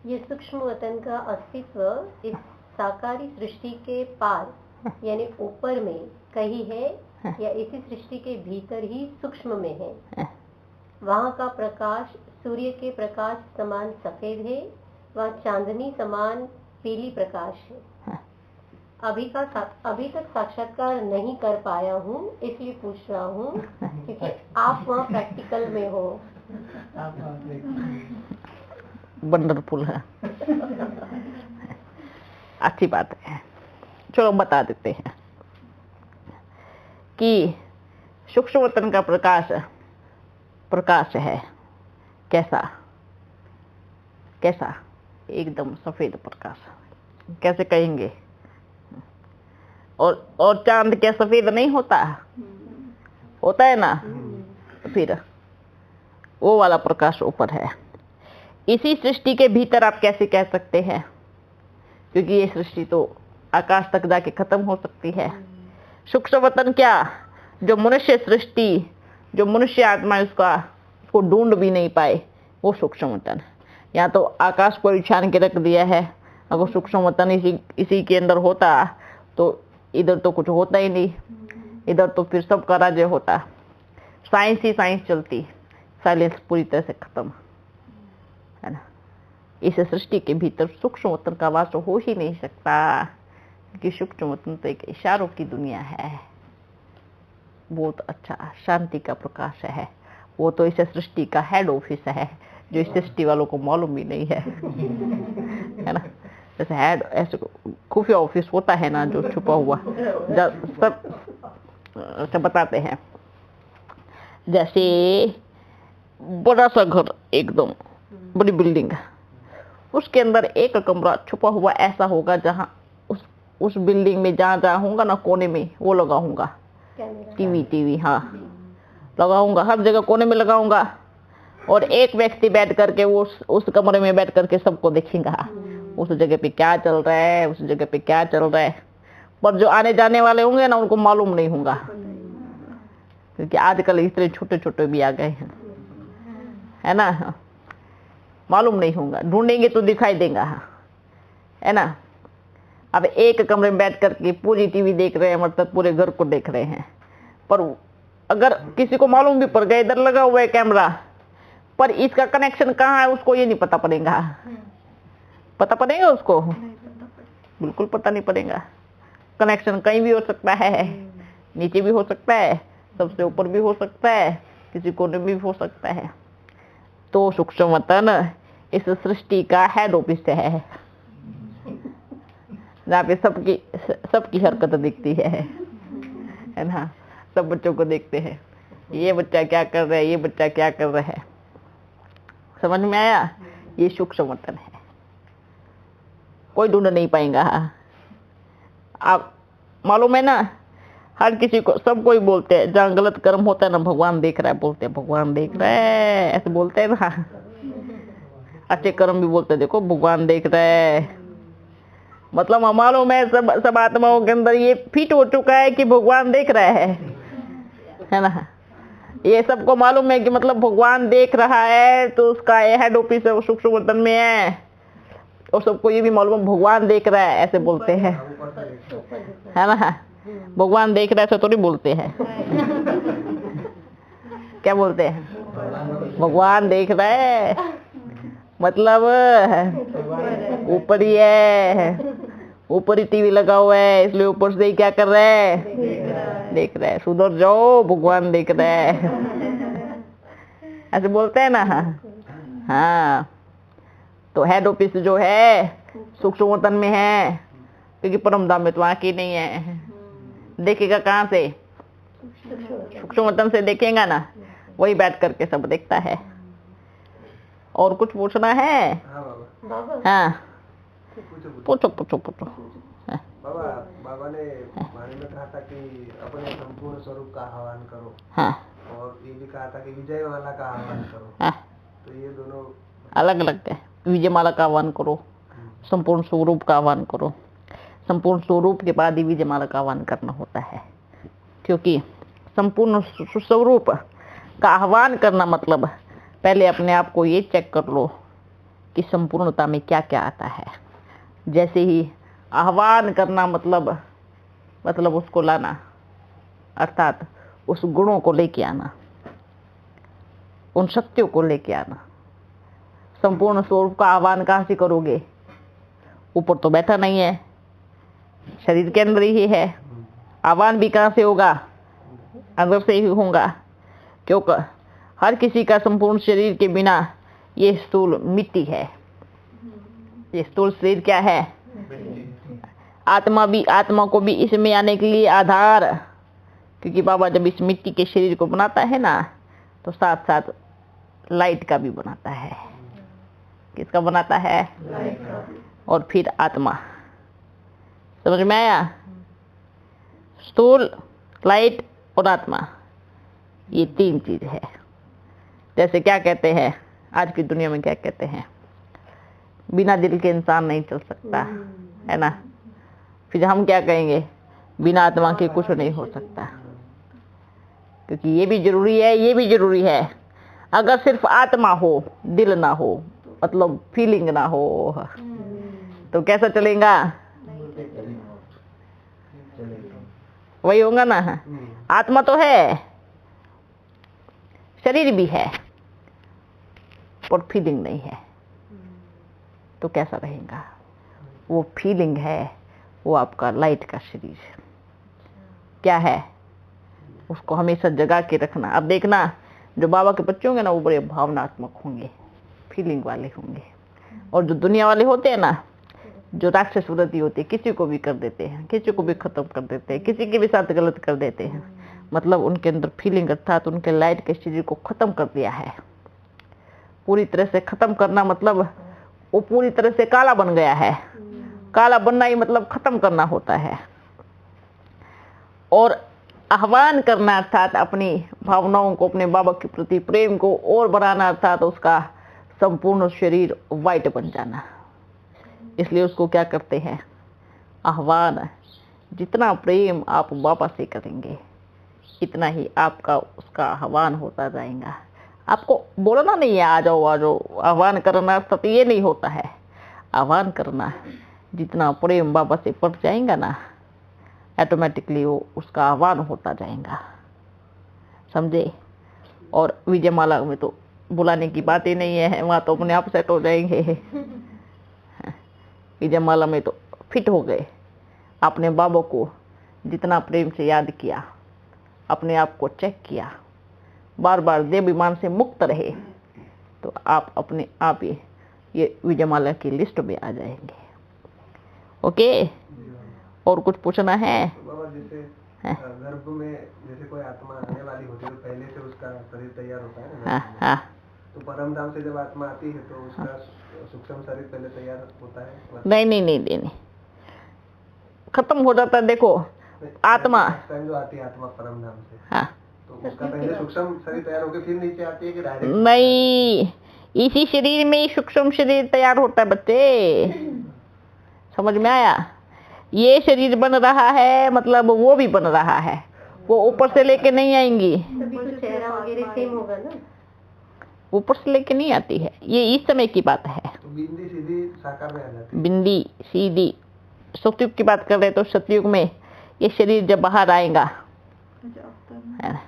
ये सूक्ष्म वतन का अस्तित्व इस साकारी सृष्टि के पार यानी ऊपर में कहीं है या इसी सृष्टि के भीतर ही सूक्ष्म में है? वहाँ का प्रकाश सूर्य के प्रकाश समान सफेद है, वहाँ चांदनी समान पीली प्रकाश है। अभी तक साक्षात्कार नहीं कर पाया हूँ, इसलिए पूछ रहा हूँ क्योंकि आप वहाँ प्रैक्टिकल में हो। वंडरफुल है। अच्छी बात है, चलो बता देते हैं कि सूक्ष्म वतन का प्रकाश है कैसा, कैसा? एकदम सफेद प्रकाश। कैसे कहेंगे? और चांद क्या सफेद नहीं होता? होता है ना। तो फिर वो वाला प्रकाश ऊपर है। इसी सृष्टि के भीतर आप कैसे कह सकते हैं, क्योंकि ये सृष्टि तो आकाश तक जाके खत्म हो सकती है। सूक्ष्म वतन क्या, जो मनुष्य सृष्टि, जो मनुष्य आत्मा उसको ढूंढ भी नहीं पाए, वो सूक्ष्म वतन। यहाँ तो आकाश को छान के रख दिया है। अगर सूक्ष्म वतन इसी के अंदर होता तो इधर तो कुछ होता ही नहीं, इधर तो फिर सबका राज्य होता। साइंस ही साइंस चलती, साइलेंस पूरी तरह से खत्म है ना। इस सृष्टि के भीतर सूक्ष्म वतन का वास हो ही नहीं सकता, क्योंकि सूक्ष्म वतन तो एक इशारों की दुनिया है। बहुत अच्छा शांति का प्रकाश है। वो तो इस सृष्टि का हेड ऑफिस है, जो इस सृष्टि वालों को मालूम भी नहीं है ना। जैसे हेड ऐसे खुफिया ऑफिस होता है ना, जो छुपा हुआ सब बताते हैं। जैसे बड़ा सा घर, एकदम बड़ी बिल्डिंग, उसके अंदर एक कमरा छुपा हुआ ऐसा होगा, जहाँ उस बिल्डिंग में जहाँ होगा ना, कोने में वो लगाऊंगा टीवी। हाँ, लगाऊंगा, हर जगह कोने में लगाऊंगा। और एक व्यक्ति बैठ करके वो उस कमरे में बैठ करके सबको देखेगा, उस जगह पे क्या चल रहा है, उस जगह पे क्या चल रहा है। पर जो आने जाने वाले होंगे ना, उनको मालूम नहीं होगा, क्योंकि आजकल इतने छोटे छोटे भी आ गए हैं, है ना। मालूम नहीं होगा, ढूंढेंगे तो दिखाई देगा, है ना। अब एक कमरे में बैठ करके पूरी टीवी देख रहे हैं, मतलब पूरे घर को देख रहे हैं। पर अगर किसी को मालूम भी पड़ गया इधर लगा हुआ है कैमरा, पर इसका कनेक्शन कहाँ है उसको ये नहीं पता पड़ेगा। पता पड़ेगा उसको? बिल्कुल पता नहीं पड़ेगा। कनेक्शन कहीं भी हो सकता है, नीचे भी हो सकता है, सबसे ऊपर भी हो सकता है, किसी कोने में भी हो सकता है। तो सूक्ष्म वतन इस सृष्टि का हेड ऑफिस है, जहाँ पे सबकी हरकत दिखती है ना। सब बच्चों को देखते हैं, ये बच्चा क्या कर रहा है, ये बच्चा क्या कर रहा है। समझ में आया? ये सूक्ष्म वतन है, कोई ढूंढ नहीं पाएगा। आप मालूम है ना, हर किसी को, सब कोई बोलते हैं, जहाँ गलत कर्म होता है ना, भगवान देख रहा है, बोलते हैं भगवान देख रहा है, ऐसे बोलते हैं ना। अच्छे कर्म भी बोलते हैं, देखो भगवान देख रहा है। मतलब हमारों में सब आत्माओं के अंदर ये फिट हो चुका है कि भगवान देख रहा है ना। ये सबको मालूम है कि मतलब भगवान देख रहा है, तो उसका हेड ऑफिस है सूक्ष्म वतन में है, और सबको ये भी मालूम है भगवान देख रहा है, ऐसे बोलते हैं, है ना। भगवान देख रहा है ऐसे थोड़ी बोलते हैं। क्या बोलते हैं? भगवान देख रहा है, मतलब ऊपर ही है, ऊपर ही टीवी लगा हुआ है, इसलिए ऊपर से ही क्या कर रहा है? देख रहा है। सुधर जाओ, भगवान देख रहा है, ऐसे बोलते हैं ना। हाँ, तो हेड ऑफिस जो है सूक्ष्म वतन में है, क्योंकि परम धाम में तो आके नहीं है। देखेगा कहाँ से? सूक्ष्म वतन से देखेगा ना, वही बैठ करके सब देखता है। और कुछ पूछना है? हाँ, पूछो पूछो पूछो। बाबा ने वाणी में कहा था कि अपने संपूर्ण स्वरूप का आह्वान करो। हाँ, और ये भी कहा था कि विजय माला का आह्वान करो। हाँ, तो ये दोनों अलग अलग है। विजय माला का आह्वान करो, संपूर्ण स्वरूप का आह्वान करो। संपूर्ण स्वरूप के बाद ही विजय माला का आह्वान करना होता है, क्योंकि संपूर्ण स्वरूप का आह्वान करना मतलब पहले अपने आप को ये चेक कर लो कि संपूर्णता में क्या क्या आता है। जैसे ही आह्वान करना मतलब उसको लाना, अर्थात उस गुणों को लेके आना, उन शक्तियों को लेके आना। संपूर्ण स्वरूप का आह्वान कहाँ से करोगे? ऊपर तो बैठा नहीं है, शरीर के अंदर ही है। आह्वान भी कहाँ से होगा? अंदर से ही होगा, क्योंकि हर किसी का संपूर्ण शरीर के बिना ये स्थूल मिट्टी है। ये स्थूल शरीर क्या है? आत्मा को भी इसमें आने के लिए आधार, क्योंकि बाबा जब इस मिट्टी के शरीर को बनाता है ना, तो साथ साथ लाइट का भी बनाता है। किसका बनाता है? और फिर आत्मा। समझ में आया? स्थूल, लाइट और आत्मा, ये तीन चीज है। जैसे क्या कहते हैं आज की दुनिया में, क्या कहते हैं? बिना दिल के इंसान नहीं चल सकता, है ना। फिर हम क्या कहेंगे? बिना आत्मा के कुछ नहीं हो सकता, क्योंकि ये भी जरूरी है, ये भी जरूरी है। अगर सिर्फ आत्मा हो, दिल ना हो, मतलब फीलिंग ना हो, तो कैसा चलेगा? वही होगा ना। आत्मा तो है, शरीर भी है, पर फीलिंग नहीं है, तो कैसा रहेगा? वो फीलिंग है, वो आपका लाइट का शरीर क्या है, उसको हमेशा जगा के रखना। अब देखना, जो बाबा के बच्चे होंगे ना, वो बड़े भावनात्मक होंगे, फीलिंग वाले होंगे। और जो दुनिया वाले होते हैं ना, जो राक्षस वृत्ति होती है, किसी को भी कर देते हैं, किसी को भी खत्म कर देते हैं, किसी के भी साथ गलत कर देते हैं। मतलब उनके अंदर फीलिंग, अर्थात उनके लाइट के शरीर को खत्म कर दिया है। पूरी तरह से खत्म करना मतलब वो पूरी तरह से काला बन गया है। काला बनना ही मतलब खत्म करना होता है। और आह्वान करना अर्थात अपनी भावनाओं को, अपने बाबा के प्रति प्रेम को और बढ़ाना, अर्थात उसका संपूर्ण शरीर वाइट बन जाना। इसलिए उसको क्या करते हैं? आह्वान। जितना प्रेम आप बाबा से करेंगे, इतना ही आपका उसका आह्वान होता जाएगा। आपको बोलना नहीं है आ जाओ आ जाओ, आह्वान करना तो ये नहीं होता है। आह्वान करना, जितना प्रेम बाबा से पड़ जाएगा ना, ऑटोमेटिकली वो उसका आह्वान होता जाएगा। समझे? और विजयमाला में तो बुलाने की बात ही नहीं है, वहाँ तो अपने आप सेट हो जाएंगे। विजयमाला में तो फिट हो गए। आपने बाबा को जितना प्रेम से याद किया, अपने आप को चेक किया, बार बार देहाभिमान से मुक्त रहे, तो आप अपने आप ही ये विजयमाला की लिस्ट में आ जाएंगे। ओके? और कुछ पूछना है? बाबा जैसे गर्भ में जैसे कोई आत्मा आने वाली होती है, तो पहले से उसका शरीर तैयार होता है ना। हाँ। तो परम धाम से जब आत्मा आती है, तो उसका सूक्ष्म शरीर पहले तैयार होता है? नहीं, खत्म हो जाता है। देखो आत्मा जो आती है आत्मा परम धाम से, हाँ, तो उसका पहले सूक्ष्म शरीर तैयार होकर फिर नीचे आती है कि डायरेक्ट? नहीं, इसी शरीर में ही सूक्ष्म शरीर तैयार होता है बच्चे, समझ में आया? ये शरीर बन रहा है मतलब वो भी बन रहा है, वो ऊपर से लेके नहीं आएंगी, तभी तो चेहरा वगैरह सेम होगा ना, ऊपर से लेके नहीं आती है, ये इस समय की बात है। तो बिंदी सीधी साकार में आ जाती है। बिंदी सीधी सतयुग की बात कर रहे तो सतयुग में ये शरीर जब बाहर आएगा है ना,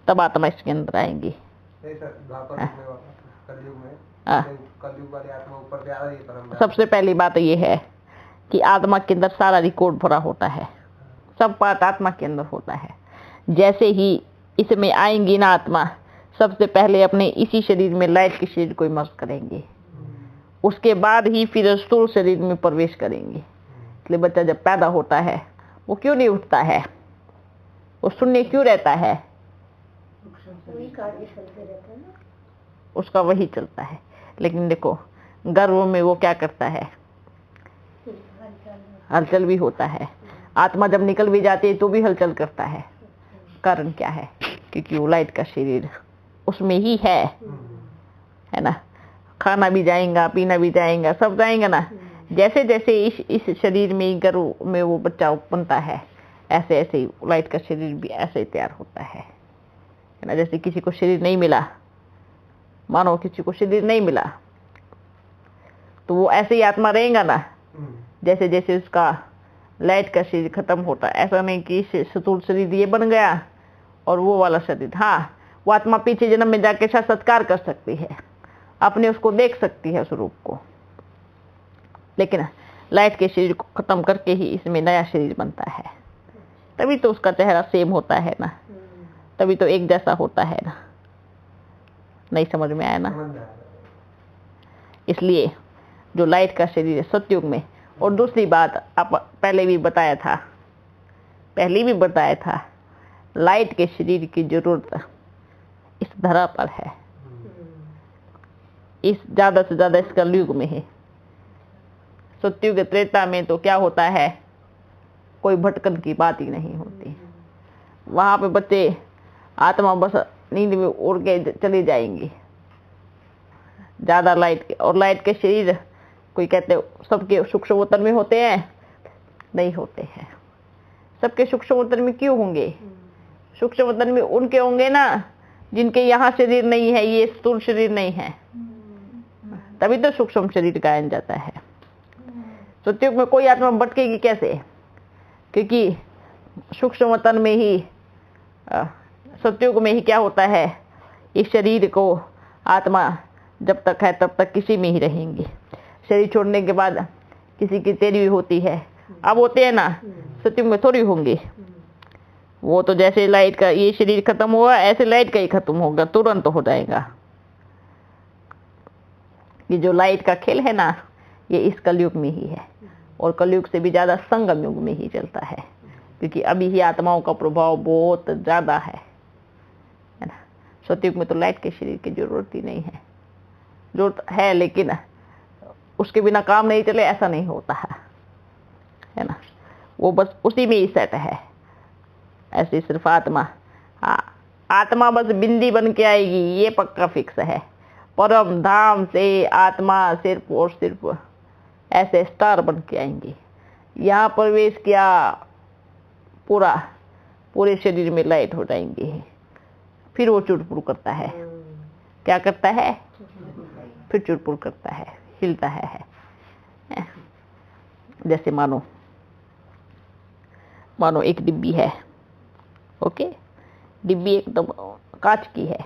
तब आत्मा इसके अंदर आएगी। नहीं सर, द्वापर युग में, कलयुग में, हाँ। कलयुग वाली आत्मा ऊपर से आ रही है परम। सबसे पहली बात ये है कि आत्मा के अंदर सारा रिकॉर्ड भरा होता है, सब बात आत्मा के अंदर होता है। जैसे ही इसमें आएंगी ना आत्मा, सबसे पहले अपने इसी शरीर में लाइट के शरीर को इमर्ज करेंगे, उसके बाद ही फिर स्थूल शरीर में प्रवेश करेंगे। इसलिए बच्चा जब पैदा होता है वो क्यों नहीं उठता है, वो शून्य क्यों रहता है? वही कार्य चलते रहते हैं ना। उसका वही चलता है। लेकिन देखो गर्भ में वो क्या करता है, हलचल भी होता है। आत्मा जब निकल भी जाती है तो भी हलचल करता है। कारण क्या है? क्योंकि वो लाइट का शरीर उसमें ही है ना। खाना भी जाएगा, पीना भी जाएगा, सब जाएगा ना। जैसे जैसे इस शरीर में गर्भ में वो बच्चा बनता है, ऐसे ऐसे ही लाइट का शरीर भी ऐसे ही तैयार होता है ना। जैसे किसी को शरीर नहीं मिला, मानो किसी को शरीर नहीं मिला, तो वो ऐसे ही आत्मा रहेगा ना। जैसे जैसे उसका लाइट का शरीर खत्म होता है, ऐसा नहीं कि स्थूल शरीर ये बन गया और वो वाला शरीर। हाँ, वो आत्मा पीछे जन्म में जाके साक्षात्कार कर सकती है, अपने उसको देख सकती है उस रूप को, लेकिन लाइट के शरीर को खत्म करके ही इसमें नया शरीर बनता है। तभी तो उसका चेहरा सेम होता है ना, तभी तो एक जैसा होता है ना। नहीं समझ में आया ना? इसलिए जो लाइट का शरीर है सतयुग में। और दूसरी बात, आप पहले भी बताया था, लाइट के शरीर की जरूरत इस धरा पर है, इस ज्यादा से ज्यादा इस कलयुग में है। सतयुग त्रेता में तो क्या होता है, कोई भटकन की बात ही नहीं होती। वहां पे बच्चे आत्मा बस नींद में उड़ के चली जाएंगी। ज्यादा लाइट के, और लाइट के शरीर कोई कहते सबके सूक्ष्मोत्तर में होते हैं, नहीं होते हैं। सबके सूक्ष्मोत्तर में क्यों होंगे? सूक्ष्मोत्तर में उनके होंगे ना जिनके यहाँ शरीर नहीं है, ये स्थूल शरीर नहीं है, तभी तो सूक्ष्म शरीर गाया जाता है। सतयुग में कोई आत्मा भटकेगी कैसे? क्योंकि सूक्ष्मतन में ही, सतयुग में ही क्या होता है, इस शरीर को आत्मा जब तक है तब तक किसी में ही रहेंगी। शरीर छोड़ने के बाद किसी की तेरी होती है, अब होते हैं ना, सतयुग में थोड़ी होंगी। वो तो जैसे लाइट का ये शरीर खत्म हुआ, ऐसे लाइट का ही खत्म होगा, तुरंत हो जाएगा। ये जो लाइट का खेल है ना, ये इस कलयुग में ही है, और कलयुग से भी ज्यादा संगम युग में ही चलता है, क्योंकि अभी ही आत्माओं का प्रभाव बहुत ज्यादा है ना। सतयुग में तो लाइट के शरीर की जरूरत ही नहीं है, जरूरत है लेकिन उसके बिना काम नहीं चले ऐसा नहीं होता है ना। वो बस उसी में ही सेट है। ऐसे सिर्फ आत्मा बस बिंदी बन के आएगी, ये पक्का फिक्स है। परम धाम से आत्मा सिर्फ और सिर्फ ऐसे स्टार बन के आएंगे। यहाँ प्रवेश किया, पूरे शरीर में लाइट हो जाएंगे। फिर वो चुड़पुड़ करता है। क्या करता है? फिर चुड़पुड़ करता है, हिलता है। जैसे मानो एक डिब्बी है, ओके, डिब्बी एकदम कांच की है,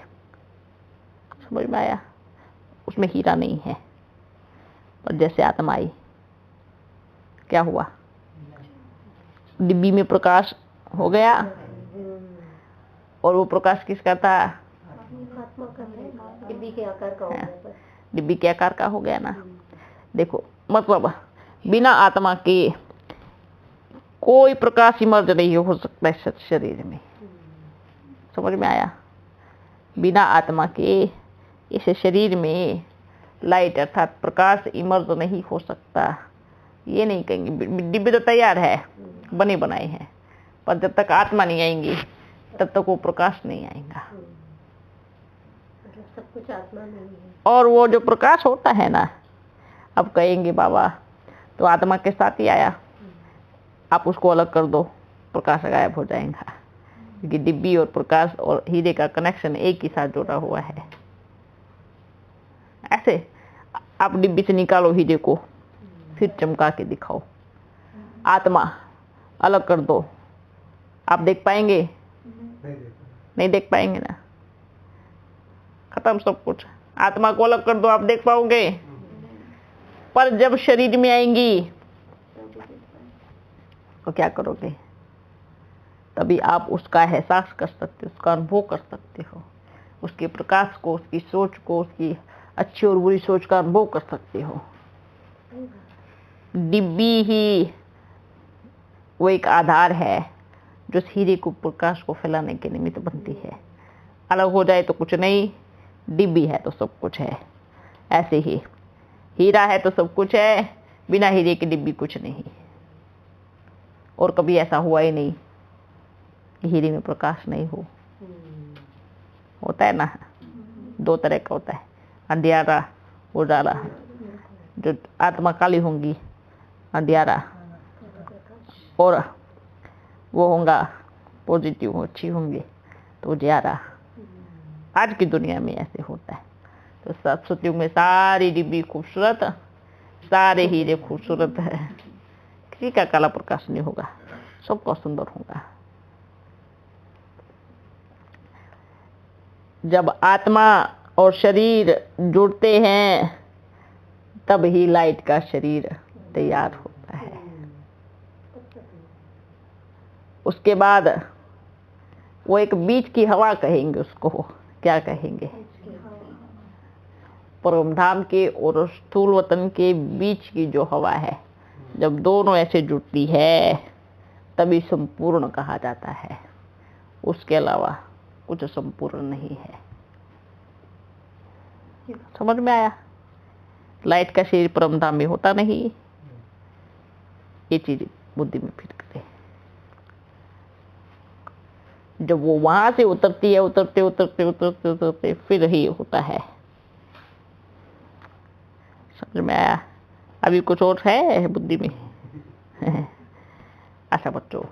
समझ में आया? उसमें हीरा नहीं है। और जैसे आत्मा आई, क्या हुआ? डिब्बी में प्रकाश हो गया, और वो प्रकाश किसका था? आत्मा का है, डिब्बी के आकार का हो गया बस। डिब्बी के आकार का हो गया ना। देखो मतलब बिना आत्मा के कोई प्रकाश इमर्ज नहीं हो सकता है शरीर में, समझ में आया? बिना आत्मा के इस शरीर में लाइट अर्थात प्रकाश इमर्ज नहीं हो सकता। ये नहीं कहेंगे, डिब्बे तो तैयार है, बने बनाए हैं, पर जब तक आत्मा नहीं आएंगी तब तक वो प्रकाश नहीं आएगा। मतलब सब कुछ आत्मा नहीं है। और वो जो प्रकाश होता है ना, अब कहेंगे बाबा तो आत्मा के साथ ही आया, आप उसको अलग कर दो, प्रकाश गायब हो जाएगा। क्योंकि डिब्बी और प्रकाश और हीरे का कनेक्शन एक ही साथ जुड़ा हुआ है। ऐसे आप डिब्बी से निकालो हीरे को, फिर चमका के दिखाओ, आत्मा अलग कर दो, आप देख पाएंगे? नहीं देख पाएंगे ना, खत्म सब कुछ। आत्मा को अलग कर दो, आप देख पाओगे? पर जब शरीर में आएंगी तो क्या करोगे? तभी आप उसका एहसास कर सकते हो, उसका अनुभव कर सकते हो, उसके प्रकाश को, उसकी सोच को, उसकी अच्छी और बुरी सोच का अनुभव कर सकते हो। डिब्बी ही वो एक आधार है जो हीरे को, प्रकाश को फैलाने के निमित्त बनती है। अलग हो जाए तो कुछ नहीं, डिब्बी है तो सब कुछ है। ऐसे ही हीरा है तो सब कुछ है, बिना हीरे की डिब्बी कुछ नहीं। और कभी ऐसा हुआ ही नहीं कि हीरे में प्रकाश नहीं हो। होता है ना, दो तरह का होता है, अंधियारा उजाला। जो आत्मा काली होंगी अंधियारा, और वो होगा पॉजिटिव, अच्छी होंगी तो उजियारा। आज की दुनिया में ऐसे होता है। तो सतयुग में सारी डिब्बी खूबसूरत, सारे हीरे खूबसूरत है, किसी का काला प्रकाश नहीं होगा, सबका सुंदर होगा। जब आत्मा और शरीर जुड़ते हैं तब ही लाइट का शरीर तैयार होता है। उसके बाद वो एक बीच की हवा कहेंगे उसको, क्या कहेंगे? परम धाम के और स्थूल वतन के बीच की जो हवा है, जब दोनों ऐसे जुड़ती है तभी संपूर्ण कहा जाता है। उसके अलावा कुछ संपूर्ण नहीं है। समझ में आया? लाइट का शरीर परम धाम में होता नहीं, ये चीज बुद्धि में फिट करे। जब वो वहां से उतरती है, उतरते उतरते उतरते उतरते फिर ही होता है। समझ में आया? अभी कुछ और है बुद्धि में? अच्छा बच्चों,